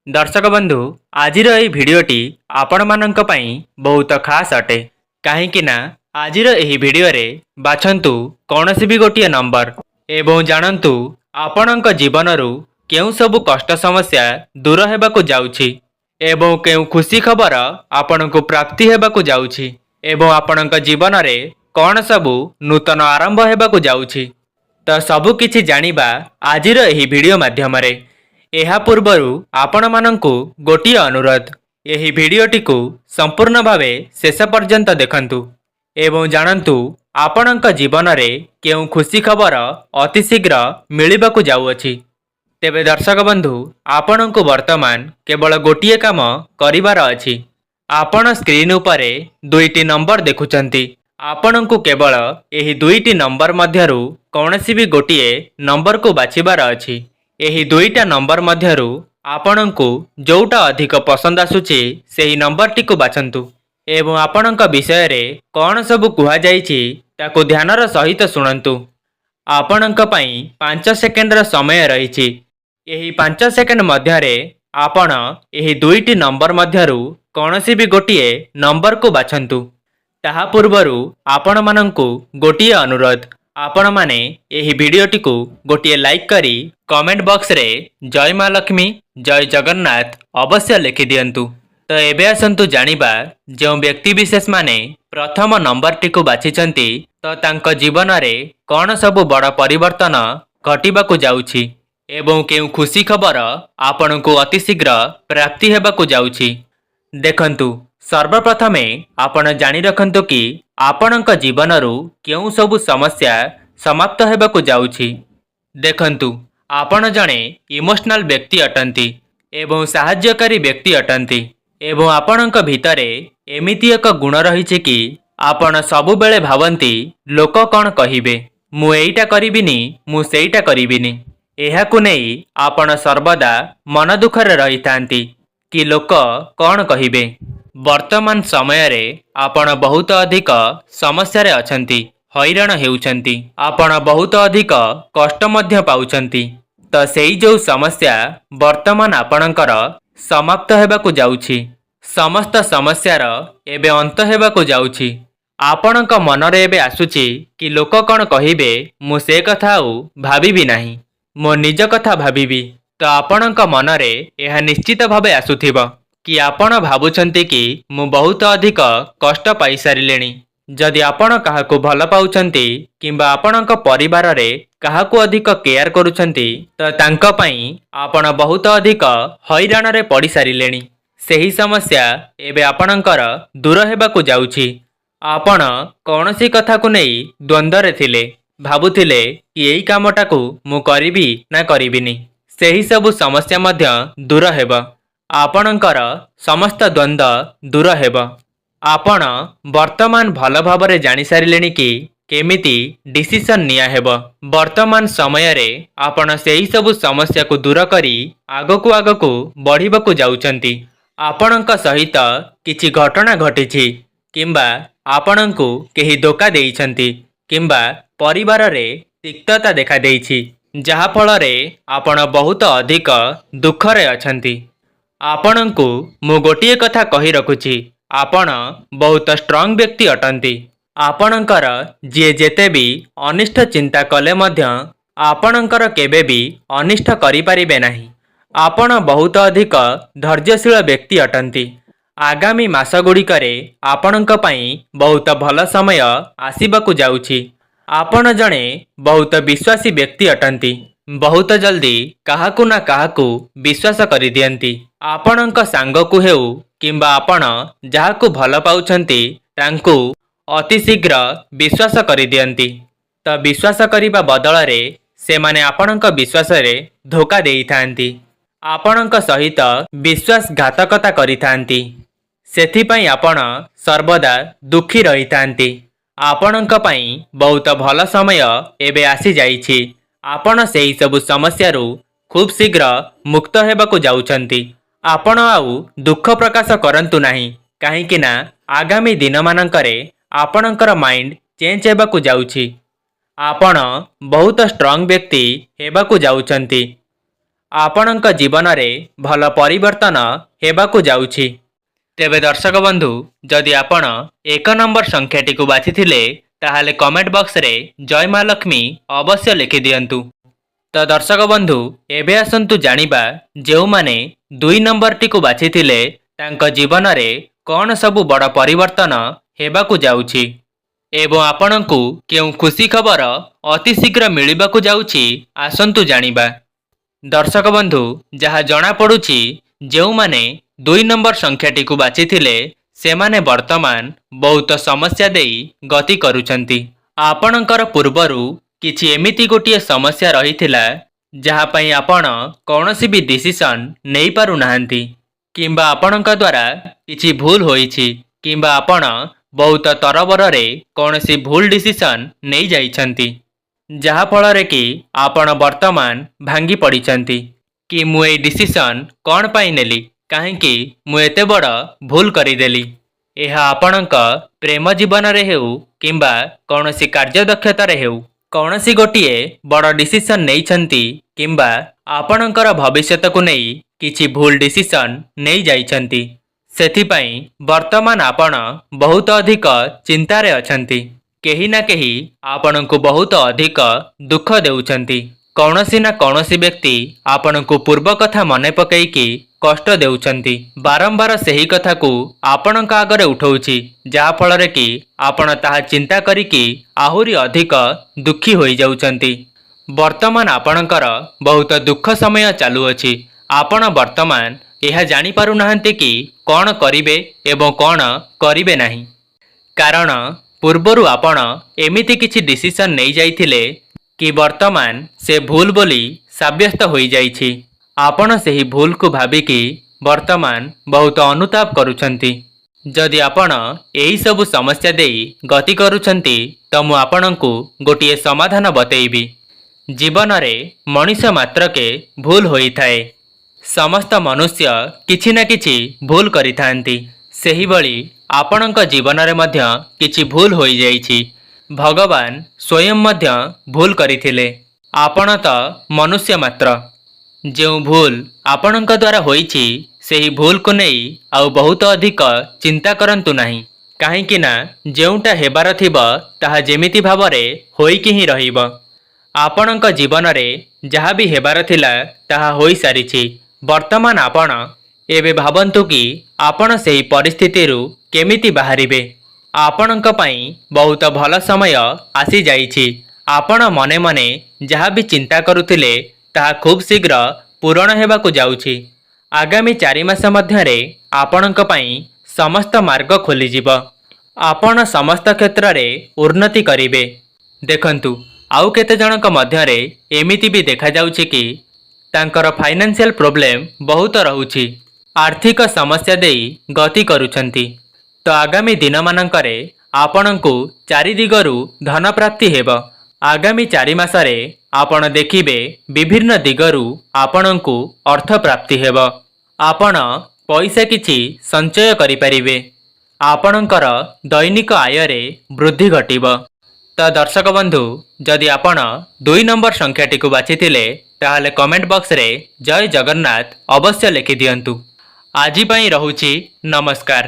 दर्शक बंधु आजिर एही भिडियोटी आपण मानक पई बहुत खास अटे कहीं ना आजिर एही भिडियो रे बाछंतु कौनसी भी गोटिए नंबर एवं जानंतु आपणक जीवनरू केउ सब कष्ट समस्या दूर हेबाकु जाउछि एवं केउ खुशी खबर आपणकु प्राप्ति हेबाकु जाउछि एवं आपणक जीवन रे कौन सबु नूतन आरंभ हेबाकु जाउछि तो सबु किछि जानिबा आजिर एही भिडियो माध्यम रे। एहा पूर्वरु आपण मानंकु गोटिए अनुरोध एही भिडियोटी को संपूर्ण भावे शेष पर्यंत देखंतु एवं जानंतु आपणक जीवन रे केउ खुशी खबर अति शीघ्र मिलिबाकु जाउअछि। तेबे दर्शक बंधु आपणकु वर्तमान केवल गोटिए काम करिवार अछि। आपण स्क्रीन उपरे दुईटी नंबर देखुचंती। आपणकु केवल एही दुईटी नंबर मध्यरु कौनसी भी गोटिए नंबर को बाछिबार अछि। एही दुईटा नंबर मध्यरु आपणकु जोटा अधिक पसंद आसुछि सेही नंबरटी को बाछंतु एवं आपणक विषय रे कौन सब कुहा जाइछि ताको ध्यानर सहित शुणंतु। आपणक पई 5 सेकेंड र समय रहिछि। एही 5 सेकेंड मध्यरे आपण एही दुईटी नंबर मध्यरु कौनसी भी गोटिए नंबर को बाछंतु। ताहा पूर्वरु आपण मानंकु गोटिए अनुरोध आपण माने एही भिडियोटी को गोटिए लाइक करी कमेंट बॉक्स रे जय मां लक्ष्मी जय जगन्नाथ अवश्य लिखि दियंतु। तो एबे आसंतु जानिबा जो व्यक्ति विशेष माने प्रथम नंबरटी को बाछिचंती तो तांको जीवन रे कौन सब बड़ परिवर्तन घटिबाकु जाउछि एवं केउ खुशी खबर आपणकु अति शीघ्र प्राप्ति हेबाकु जाउछि। देखंतु सर्वप्रथमे आपण जानि रखंतु कि आपणक जीवनरू केउ सबु समस्या समाप्त हेबाकु जाउछि। देखंतु आपण जणे इमोशनल व्यक्ति अटंती एवं साहाय्यकारी व्यक्ति अटंती एवं आपणक भितरे एमिति एक गुण रहिछि कि आपण सबु बेले भावंती लोक कौन कहिबे, मु एइटा करिबिनी मु सेइटा करिबिनी। एहाकु नेई आपण सर्वदा मन दुखरे रहितांती कि लोक कौन कहिबे। वर्तमान समय रे आपण बहुत अधिक समस्या रे अछंती, हैरान हेउछंती, आपण बहुत अधिक कष्ट मध्य पाउछंती। तो सेई जो समस्या वर्तमान आपणकर समाप्त हेबाकु जाउछि। समस्त समस्यार एबे अंत हेबाकु जाउछि। आपणक मन रे एबे आसुछि कि लोक कौन कहिबे, मु से कथा भाबिबी नाही, मो निज कथा भाबिबी। तो आपणक मन रे एहा निश्चित भावे आसुथिबो कि आपण भाबुछंती कि मु बहुत अधिक कष्ट पाई सारिलेणी। जदि आपण काहाकु भल पाउछंती किंबा आपणक परिवार रे काहाकु अधिक केयर करूछंती तो तांका पई आपण बहुत अधिक हैरान रे पड़ी सारिलेणी। सेही समस्या एबे आपणकर दूर हेबाकु जाउछि। आपण कौनसी कथा को नेई द्वंद्व रे थिले, भाबुथिले कि एई कामटाकु मु करिबी ना करिबिनी। सेही सबु समस्या मध्य दूर हेबा। आपणकर समस्त द्वंद्व दूर हेबा। आपण वर्तमान भल भावरे जानि सारिलेणी कि केमिति डिसीजन निया हेबो। वर्तमान समय रे आपण सेही सबु समस्या को दूर करी आगकु आगकु बढ़िबाकु जाउचंती। आपणक सहित किछि घटना घटिछि किंबा आपणकु केही धोखा देइछंती किंबा परिवार रे तिक्तता देखा देइछि, जहा फल रे आपण बहुत अधिक दुख रे अछंती। आपणकु मु गोटिए कथा कहि रखुछि, आपण बहुत स्ट्रांग व्यक्ति अटंती। आपणकर जे जेते भी अनिष्ट चिंता कले मध्य आपणकर केबे भी अनिष्ट करि परिबे नाही। आपण बहुत अधिक धैर्यशील व्यक्ति अटंती। आगामी मास गुड़िकरे आपणक पई बहुत भल समय आसीबाकु जाउछि। आपण जणे बहुत विश्वासी व्यक्ति अटंती। बहुत जल्दी काहाकु ना काहाकु विश्वास करि दियंती। आपणक सांगकु हेउ किंबा आपण जाहाकु भल पाउछंती तांकु अति शीघ्र विश्वास करि दियंती। तो विश्वास करिबा बदल रे से माने आपणक विश्वास रे धोखा देइथांती, आपणक सहित विश्वासघातकता करिथांती। सेथिपई आपण सर्वदा दुखी रहिथांती। आपणक पई बहुत भल समय एबे आसी जाइछि। आपण सेही सबु समस्यारू खूब शीघ्र मुक्त हेबाकु जाउछंती। आपण आउ दुख प्रकाश करंतु नाही, काहेकि ना आगामी दिन मानंकरे आपणकर माइंड चेंज हेबाकु जाउछि। आपण बहुत स्ट्रांग व्यक्ति हेबाकु जाउछंती। ଆପଣଙ୍କ ଜୀବନରେ ଭଲ ପରିବର୍ତ୍ତନ ହେବାକୁ ଯାଉଛି। ତେବେ ଦର୍ଶକ ବନ୍ଧୁ, ଯଦି ଆପଣ 1 ନମ୍ବର ସଂଖ୍ୟାଟିକୁ ବାଛିଥିଲେ ତାହେଲେ କମେଣ୍ଟ ବକ୍ସରେ ଜୟ ମା ଲକ୍ଷ୍ମୀ ଅବଶ୍ୟ ଲେଖିଦିଅନ୍ତୁ। ତ ଦର୍ଶକ ବନ୍ଧୁ, ଏବେ ଆସନ୍ତୁ ଜାଣିବା ଯେଉଁମାନେ 2 ନମ୍ବରଟିକୁ ବାଛିଥିଲେ ତାଙ୍କ ଜୀବନରେ କ'ଣ ସବୁ ବଡ଼ ପରିବର୍ତ୍ତନ ହେବାକୁ ଯାଉଛି ଏବଂ ଆପଣଙ୍କୁ କେଉଁ ଖୁସି ଖବର ଅତି ଶୀଘ୍ର ମିଳିବାକୁ ଯାଉଛି, ଆସନ୍ତୁ ଜାଣିବା। ଦର୍ଶକ ବନ୍ଧୁ, ଯାହା ଜଣାପଡ଼ୁଛି ଯେଉଁମାନେ 2 ନମ୍ବର ସଂଖ୍ୟାଟିକୁ ବାଛିଥିଲେ ସେମାନେ ବର୍ତ୍ତମାନ ବହୁତ ସମସ୍ୟା ଦେଇ ଗତି କରୁଛନ୍ତି। ଆପଣଙ୍କର ପୂର୍ବରୁ କିଛି ଏମିତି ଗୋଟିଏ ସମସ୍ୟା ରହିଥିଲା ଯାହା ପାଇଁ ଆପଣ କୌଣସି ବି ଡିସିସନ୍ ନେଇପାରୁନାହାନ୍ତି, କିମ୍ବା ଆପଣଙ୍କ ଦ୍ୱାରା କିଛି ଭୁଲ ହୋଇଛି, କିମ୍ବା ଆପଣ ବହୁତ ତରବରରେ କୌଣସି ଭୁଲ ଡିସିସନ୍ ନେଇଯାଇଛନ୍ତି, ଯାହାଫଳରେ କି ଆପଣ ବର୍ତ୍ତମାନ ଭାଙ୍ଗି ପଡ଼ିଛନ୍ତି କି ମୁଁ ଏଇ ଡିସିସନ୍ କ'ଣ ପାଇଁ ନେଲି, କାହିଁକି ମୁଁ ଏତେ ବଡ଼ ଭୁଲ କରିଦେଲି। ଏହା ଆପଣଙ୍କ ପ୍ରେମ ଜୀବନରେ ହେଉ କିମ୍ବା କୌଣସି କାର୍ଯ୍ୟଦକ୍ଷତାରେ ହେଉ, କୌଣସି ଗୋଟିଏ ବଡ଼ ଡିସିସନ୍ ନେଇଛନ୍ତି କିମ୍ବା ଆପଣଙ୍କର ଭବିଷ୍ୟତକୁ ନେଇ କିଛି ଭୁଲ ଡିସିସନ୍ ନେଇଯାଇଛନ୍ତି, ସେଥିପାଇଁ ବର୍ତ୍ତମାନ ଆପଣ ବହୁତ ଅଧିକ ଚିନ୍ତାରେ ଅଛନ୍ତି। କେହି ନା କେହି ଆପଣଙ୍କୁ ବହୁତ ଅଧିକ ଦୁଃଖ ଦେଉଛନ୍ତି। କୌଣସି ନା କୌଣସି ବ୍ୟକ୍ତି ଆପଣଙ୍କୁ ପୂର୍ବ କଥା ମନେ ପକାଇକି କଷ୍ଟ ଦେଉଛନ୍ତି। ବାରମ୍ବାର ସେହି କଥାକୁ ଆପଣଙ୍କ ଆଗରେ ଉଠାଉଛି, ଯାହାଫଳରେ କି ଆପଣ ତାହା ଚିନ୍ତା କରିକି ଆହୁରି ଅଧିକ ଦୁଃଖୀ ହୋଇଯାଉଛନ୍ତି। ବର୍ତ୍ତମାନ ଆପଣଙ୍କର ବହୁତ ଦୁଃଖ ସମୟ ଚାଲୁଅଛି। ଆପଣ ବର୍ତ୍ତମାନ ଏହା ଜାଣିପାରୁନାହାନ୍ତି କି କ'ଣ କରିବେ ଏବଂ କ'ଣ କରିବେ ନାହିଁ, କାରଣ ପୂର୍ବରୁ ଆପଣ ଏମିତି କିଛି ଡିସିସନ୍ ନେଇଯାଇଥିଲେ କି ବର୍ତ୍ତମାନ ସେ ଭୁଲ ବୋଲି ସାବ୍ୟସ୍ତ ହୋଇଯାଇଛି। ଆପଣ ସେହି ଭୁଲକୁ ଭାବିକି ବର୍ତ୍ତମାନ ବହୁତ ଅନୁତାପ କରୁଛନ୍ତି। ଯଦି ଆପଣ ଏହିସବୁ ସମସ୍ୟା ଦେଇ ଗତି କରୁଛନ୍ତି ତ ମୁଁ ଆପଣଙ୍କୁ ଗୋଟିଏ ସମାଧାନ ବତେଇବି। ଜୀବନରେ ମଣିଷ ମାତ୍ରକେ ଭୁଲ ହୋଇଥାଏ। ସମସ୍ତ ମନୁଷ୍ୟ କିଛି ନା କିଛି ଭୁଲ କରିଥାନ୍ତି। ସେହିଭଳି ଆପଣଙ୍କ ଜୀବନରେ ମଧ୍ୟ କିଛି ଭୁଲ ହୋଇଯାଇଛି। ଭଗବାନ ସ୍ୱୟଂ ମଧ୍ୟ ଭୁଲ କରିଥିଲେ। ଆପଣ ତ ମନୁଷ୍ୟ ମାତ୍ର। ଯେଉଁ ଭୁଲ ଆପଣଙ୍କ ଦ୍ୱାରା ହୋଇଛି ସେହି ଭୁଲକୁ ନେଇ ଆଉ ବହୁତ ଅଧିକ ଚିନ୍ତା କରନ୍ତୁ ନାହିଁ, କାହିଁକି ନା ଯେଉଁଟା ହେବାର ଥିବ ତାହା ଯେମିତି ଭାବରେ ହୋଇକି ହିଁ ରହିବ। ଆପଣଙ୍କ ଜୀବନରେ ଯାହା ବି ହେବାର ଥିଲା ତାହା ହୋଇସାରିଛି। ବର୍ତ୍ତମାନ ଆପଣ ଏବେ ଭାବନ୍ତୁ କି ଆପଣ ସେହି ପରିସ୍ଥିତିରୁ କେମିତି ବାହାରିବେ। ଆପଣଙ୍କ ପାଇଁ ବହୁତ ଭଲ ସମୟ ଆସିଯାଇଛି। ଆପଣ ମନେ ମନେ ଯାହା ବି ଚିନ୍ତା କରୁଥିଲେ ତାହା ଖୁବ୍ ଶୀଘ୍ର ପୂରଣ ହେବାକୁ ଯାଉଛି। ଆଗାମୀ 4 ମାସ ମଧ୍ୟରେ ଆପଣଙ୍କ ପାଇଁ ସମସ୍ତ ମାର୍ଗ ଖୋଲିଯିବ। ଆପଣ ସମସ୍ତ କ୍ଷେତ୍ରରେ ଉନ୍ନତି କରିବେ। ଦେଖନ୍ତୁ, ଆଉ କେତେଜଣଙ୍କ ମଧ୍ୟରେ ଏମିତି ବି ଦେଖାଯାଉଛି କି ତାଙ୍କର ଫାଇନାନ୍ସିଆଲ ପ୍ରୋବ୍ଲେମ୍ ବହୁତ ରହୁଛି, ଆର୍ଥିକ ସମସ୍ୟା ଦେଇ ଗତି କରୁଛନ୍ତି। ତ ଆଗାମୀ ଦିନମାନଙ୍କରେ ଆପଣଙ୍କୁ 4 ଦିଗରୁ ଧନ ପ୍ରାପ୍ତି ହେବ। ଆଗାମୀ 4 ମାସରେ ଆପଣ ଦେଖିବେ ବିଭିନ୍ନ ଦିଗରୁ ଆପଣଙ୍କୁ ଅର୍ଥ ପ୍ରାପ୍ତି ହେବ। ଆପଣ ପଇସା କିଛି ସଞ୍ଚୟ କରିପାରିବେ। ଆପଣଙ୍କର ଦୈନିକ ଆୟରେ ବୃଦ୍ଧି ଘଟିବ। ତ ଦର୍ଶକ ବନ୍ଧୁ, ଯଦି ଆପଣ 2 ନମ୍ବର ସଂଖ୍ୟାଟିକୁ ବାଛିଥିଲେ ତାହେଲେ କମେଣ୍ଟ ବକ୍ସରେ ଜୟ ଜଗନ୍ନାଥ ଅବଶ୍ୟ ଲେଖିଦିଅନ୍ତୁ। ଆଜି ପାଇଁ ରହୁଛି, ନମସ୍କାର।